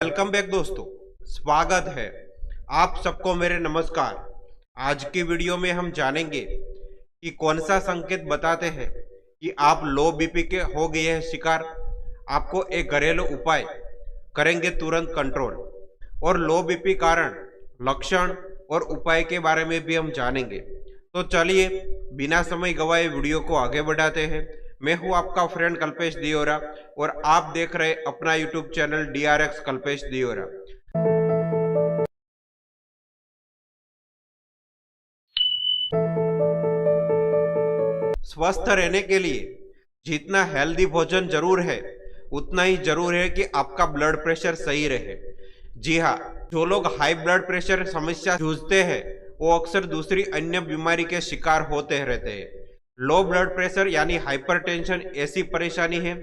Welcome back दोस्तों, स्वागत है आप सबको मेरे नमस्कार। आज की वीडियो में हम जानेंगे कि कौन सा संकेत बताते हैं कि आप लो बीपी के हो गए हैं शिकार। आपको एक घरेलू उपाय करेंगे तुरंत कंट्रोल, और लो बीपी कारण लक्षण और उपाय के बारे में भी हम जानेंगे। तो चलिए बिना समय गवाए वीडियो को आगे बढ़ाते हैं। मैं हूं आपका फ्रेंड कल्पेश दियोरा और आप देख रहे अपना YouTube channel DRX Kalpesh Deora. स्वस्थ रहने के लिए जितना हेल्दी भोजन जरूर है, उतना ही जरूर है कि आपका ब्लड प्रेशर सही रहे। जी हाँ, जो लोग हाई ब्लड प्रेशर समस्या जूझते हैं वो अक्सर दूसरी अन्य बीमारी के शिकार होते रहते हैं। लो ब्लड प्रेशर यानी हाइपरटेंशन ऐसी परेशानी है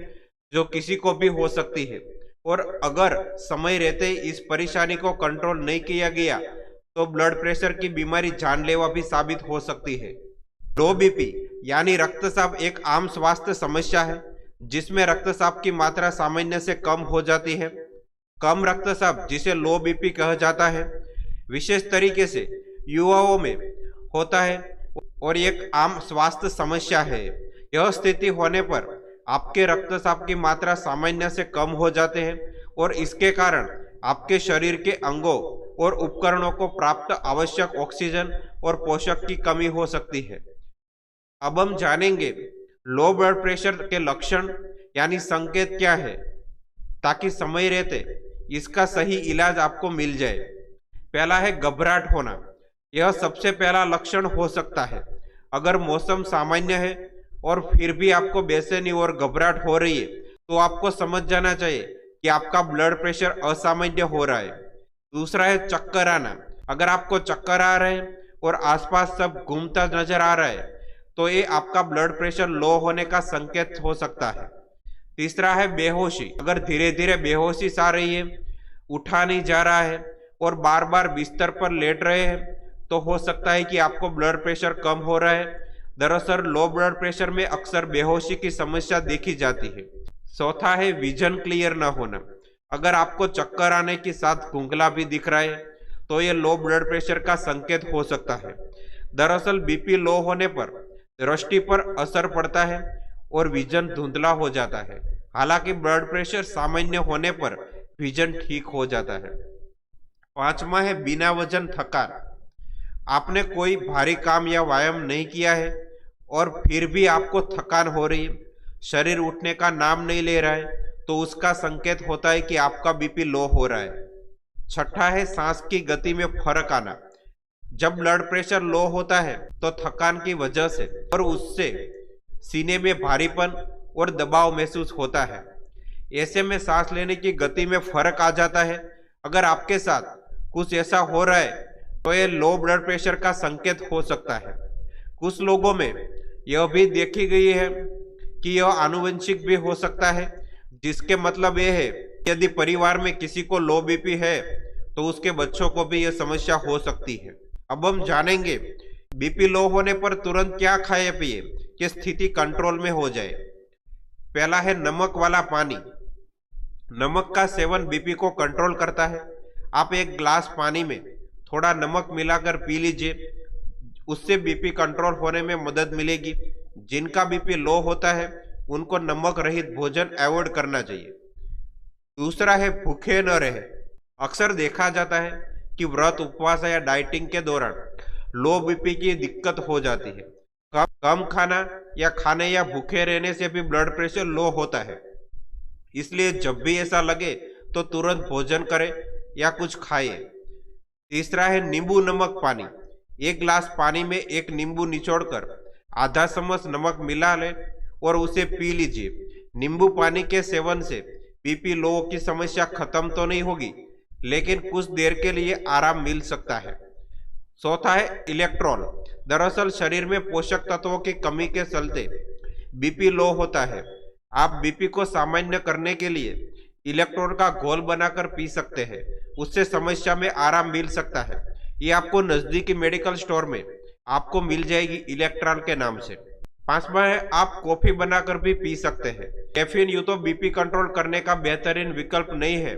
जो किसी को भी हो सकती है, और अगर समय रहते ही इस परेशानी को कंट्रोल नहीं किया गया तो ब्लड प्रेशर की बीमारी जानलेवा भी साबित हो सकती है। लो बीपी यानी रक्तचाप एक आम स्वास्थ्य समस्या है जिसमें रक्तचाप की मात्रा सामान्य से कम हो जाती है। कम रक्तचाप, जिसे लो बीपी कहा जाता है, विशेष तरीके से युवाओं में होता है और एक आम स्वास्थ्य समस्या है। यह स्थिति होने पर आपके रक्तचाप की मात्रा सामान्य से कम हो जाते हैं और इसके कारण आपके शरीर के अंगों और उपकरणों को प्राप्त आवश्यक ऑक्सीजन और पोषक की कमी हो सकती है। अब हम जानेंगे लो ब्लड प्रेशर के लक्षण यानी संकेत क्या है, ताकि समय रहते इसका सही इलाज आपको मिल जाए। पहला है घबराहट होना। यह सबसे पहला लक्षण हो सकता है। अगर मौसम सामान्य है और फिर भी आपको बेचैनी और घबराहट हो रही है तो आपको समझ जाना चाहिए कि आपका ब्लड प्रेशर असामान्य हो रहा है। दूसरा है चक्कर आना। अगर आपको चक्कर आ रहे हैं और आसपास सब घूमता नजर आ रहा है तो ये आपका ब्लड प्रेशर लो होने का संकेत हो सकता है। तीसरा है बेहोशी। अगर धीरे धीरे बेहोशी आ रही है, उठा नहीं जा रहा है और बार बार बिस्तर पर लेट रहे हैं तो हो सकता है कि आपको ब्लड प्रेशर कम हो रहा है। दरअसल लो ब्लड प्रेशर में अक्सर बेहोशी की समस्या देखी जाती है। चौथा है विजन क्लियर न होना। अगर आपको चक्कर आने के साथ धुंधला भी दिख रहा है तो यह लो ब्लड प्रेशर का संकेत हो सकता है। दरअसल बीपी लो होने पर दृष्टि पर असर पड़ता है और विजन धुंधला हो जाता है। हालांकि ब्लड प्रेशर सामान्य होने पर विजन ठीक हो जाता है। पांचवा है बिना वजन थकान। आपने कोई भारी काम या व्यायाम नहीं किया है और फिर भी आपको थकान हो रही है, शरीर उठने का नाम नहीं ले रहा है, तो उसका संकेत होता है कि आपका बीपी लो हो रहा है। छठा है सांस की गति में फर्क आना। जब ब्लड प्रेशर लो होता है तो थकान की वजह से और उससे सीने में भारीपन और दबाव महसूस होता है। ऐसे में सांस लेने की गति में फर्क आ जाता है। अगर आपके साथ कुछ ऐसा हो रहा है तो यह लो ब्लड प्रेशर का संकेत हो सकता है। कुछ लोगों में यह भी देखी गई है कि यह आनुवंशिक भी हो सकता है, जिसके मतलब यह है कि यदि परिवार में किसी को लो बीपी है तो उसके बच्चों को भी यह समस्या हो सकती है। अब हम जानेंगे बीपी लो होने पर तुरंत क्या खाए पिए कि स्थिति कंट्रोल में हो जाए। पहला है नमक वाला पानी। नमक का सेवन बीपी को कंट्रोल करता है। आप एक ग्लास पानी में थोड़ा नमक मिलाकर पी लीजिए, उससे बीपी कंट्रोल होने में मदद मिलेगी। जिनका बीपी लो होता है उनको नमक रहित भोजन अवॉइड करना चाहिए। दूसरा है भूखे न रहे। अक्सर देखा जाता है कि व्रत, उपवास या डाइटिंग के दौरान लो बीपी की दिक्कत हो जाती है। कम खाना या खाने या भूखे रहने से भी ब्लड प्रेशर लो होता है। इसलिए जब भी ऐसा लगे तो तुरंत भोजन करें या कुछ खाइए। तीसरा है नींबू नमक पानी। एक गिलास पानी में एक नींबू निचोड़कर आधा चम्मच नमक मिला लें और उसे पी लीजिए। नींबू पानी के सेवन से बीपी लो की समस्या खत्म तो नहीं होगी, लेकिन कुछ देर के लिए आराम मिल सकता है। चौथा है इलेक्ट्रॉल। दरअसल शरीर में पोषक तत्वों की कमी के चलते बीपी लो होता है। आप बीपी को सामान्य करने के लिए इलेक्ट्रॉल का घोल बनाकर पी सकते हैं, उससे समस्या में आराम मिल सकता है। ये आपको नजदीकी मेडिकल स्टोर में आपको मिल जाएगी इलेक्ट्रॉल के नाम से। पांचवा है आप कॉफी बनाकर भी पी सकते हैं। कैफीन यूं तो बीपी कंट्रोल करने का बेहतरीन विकल्प नहीं है,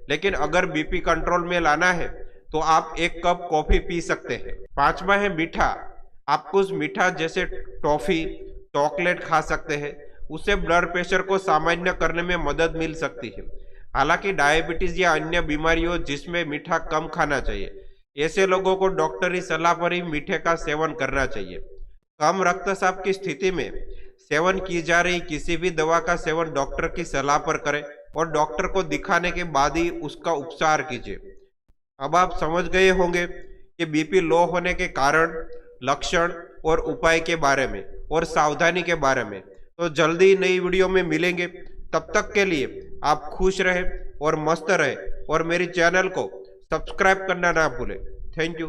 लेकिन अगर बीपी कंट्रोल में लाना है तो आप 1 कप कॉफी पी सकते हैं। 5वां है मीठा। आप कुछ मीठा जैसे टॉफी, चॉकलेट खा सकते हैं, उससे ब्लड प्रेशर को सामान्य करने में मदद मिल सकती है। हालांकि डायबिटीज या अन्य बीमारियों जिसमें मीठा कम खाना चाहिए, ऐसे लोगों को डॉक्टरी सलाह पर ही मीठे का सेवन करना चाहिए। कम रक्तचाप की स्थिति में सेवन की जा रही किसी भी दवा का सेवन डॉक्टर की सलाह पर करें और डॉक्टर को दिखाने के बाद ही उसका उपचार कीजिए। अब आप समझ गए होंगे कि बीपी लो होने के कारण, लक्षण और उपाय के बारे में और सावधानी के बारे में। तो जल्दी नई वीडियो में मिलेंगे। तब तक के लिए आप खुश रहें और मस्त रहें और मेरी चैनल को सब्सक्राइब करना ना भूलें। Thank you.